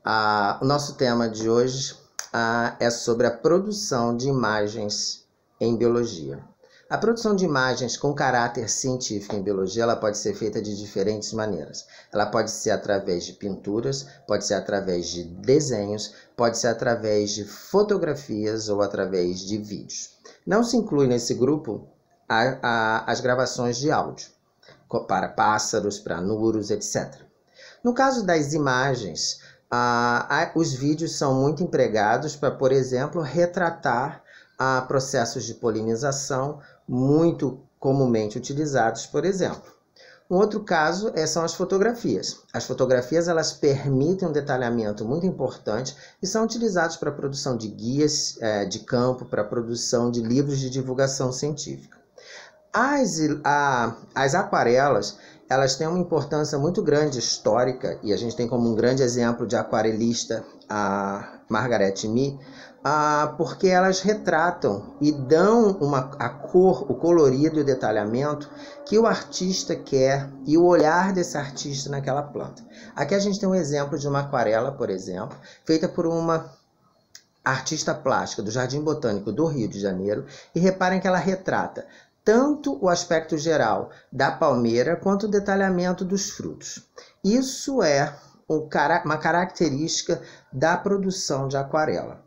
O nosso tema de hoje é sobre a produção de imagens em biologia. A produção de imagens com caráter científico em biologia, ela pode ser feita de diferentes maneiras. Ela pode ser através de pinturas, pode ser através de desenhos, pode ser através de fotografias ou através de vídeos. Não se inclui nesse grupo as gravações de áudio, para pássaros, para anuros, etc. No caso das imagens, os vídeos são muito empregados para, por exemplo, retratar processos de polinização muito comumente utilizados, por exemplo. Um outro caso são as fotografias. As fotografias elas permitem um detalhamento muito importante e são utilizadas para a produção de guias de campo, para a produção de livros de divulgação científica. As aquarelas, elas têm uma importância muito grande histórica, e a gente tem como um grande exemplo de aquarelista a Margaret Mead, porque elas retratam e dão a cor, o colorido e o detalhamento que o artista quer e o olhar desse artista naquela planta. Aqui a gente tem um exemplo de uma aquarela, por exemplo, feita por uma artista plástica do Jardim Botânico do Rio de Janeiro, e reparem que ela retrata tanto o aspecto geral da palmeira quanto o detalhamento dos frutos. Isso é uma característica da produção de aquarela.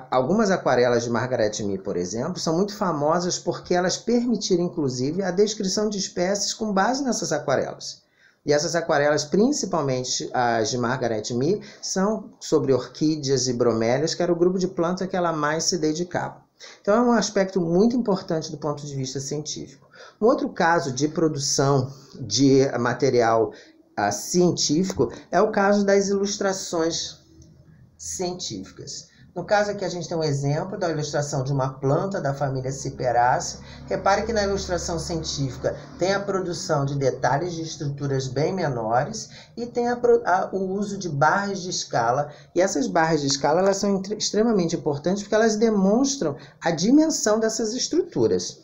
Algumas aquarelas de Margaret Mead, por exemplo, são muito famosas porque elas permitiram, inclusive, a descrição de espécies com base nessas aquarelas. E essas aquarelas, principalmente as de Margaret Mead, são sobre orquídeas e bromélias, que era o grupo de plantas que ela mais se dedicava. Então, é um aspecto muito importante do ponto de vista científico. Um outro caso de produção de material científico é o caso das ilustrações científicas. No caso aqui a gente tem um exemplo da ilustração de uma planta da família Ciperaceae. Repare que na ilustração científica tem a produção de detalhes de estruturas bem menores e tem o uso de barras de escala. E essas barras de escala elas são extremamente importantes porque elas demonstram a dimensão dessas estruturas.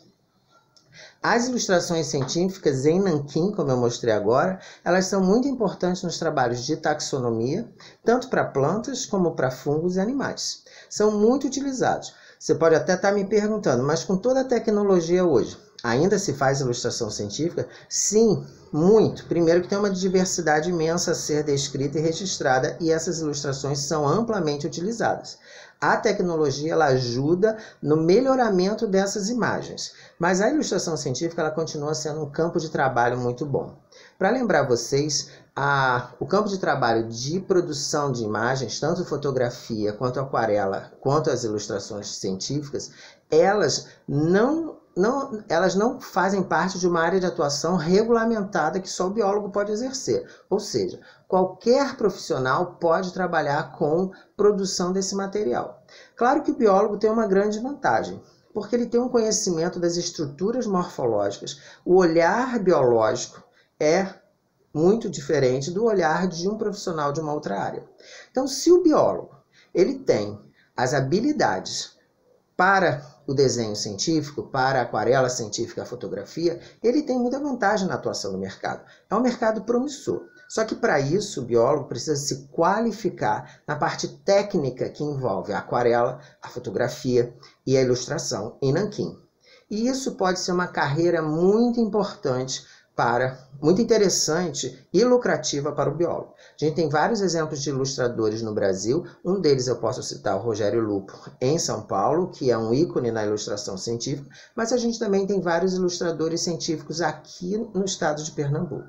As ilustrações científicas em nanquim, como eu mostrei agora, elas são muito importantes nos trabalhos de taxonomia, tanto para plantas como para fungos e animais. São muito utilizados. Você pode até estar me perguntando, mas com toda a tecnologia hoje, ainda se faz ilustração científica? Sim, muito. Primeiro que tem uma diversidade imensa a ser descrita e registrada, e essas ilustrações são amplamente utilizadas. A tecnologia ela ajuda no melhoramento dessas imagens, mas a ilustração científica ela continua sendo um campo de trabalho muito bom. Para lembrar vocês, o campo de trabalho de produção de imagens, tanto fotografia quanto aquarela, quanto as ilustrações científicas, elas não fazem parte de uma área de atuação regulamentada que só o biólogo pode exercer. Ou seja, qualquer profissional pode trabalhar com produção desse material. Claro que o biólogo tem uma grande vantagem, porque ele tem um conhecimento das estruturas morfológicas. O olhar biológico é muito diferente do olhar de um profissional de uma outra área. Então, se o biólogo ele tem as habilidades para o desenho científico, para a aquarela científica, a fotografia, ele tem muita vantagem na atuação no mercado. É um mercado promissor. Só que para isso o biólogo precisa se qualificar na parte técnica que envolve a aquarela, a fotografia e a ilustração em nanquim. E isso pode ser uma carreira muito importante muito interessante e lucrativa para o biólogo. A gente tem vários exemplos de ilustradores no Brasil. Um deles eu posso citar o Rogério Lupo, em São Paulo, que é um ícone na ilustração científica, mas a gente também tem vários ilustradores científicos aqui no estado de Pernambuco.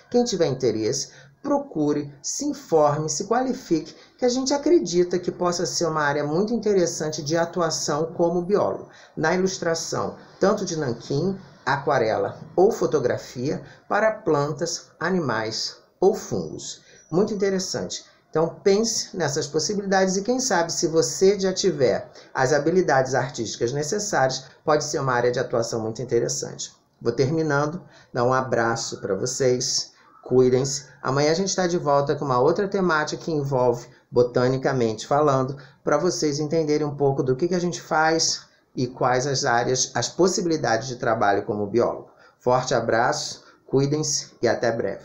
Quem tiver interesse, procure, se informe, se qualifique, que a gente acredita que possa ser uma área muito interessante de atuação como biólogo, na ilustração, tanto de nanquim, aquarela ou fotografia para plantas, animais ou fungos. Muito interessante. Então pense nessas possibilidades e quem sabe se você já tiver as habilidades artísticas necessárias, pode ser uma área de atuação muito interessante. Vou terminando, dar um abraço para vocês, cuidem-se. Amanhã a gente está de volta com uma outra temática que envolve, botanicamente falando, para vocês entenderem um pouco do que a gente faz e quais as áreas, as possibilidades de trabalho como biólogo. Forte abraço, cuidem-se e até breve.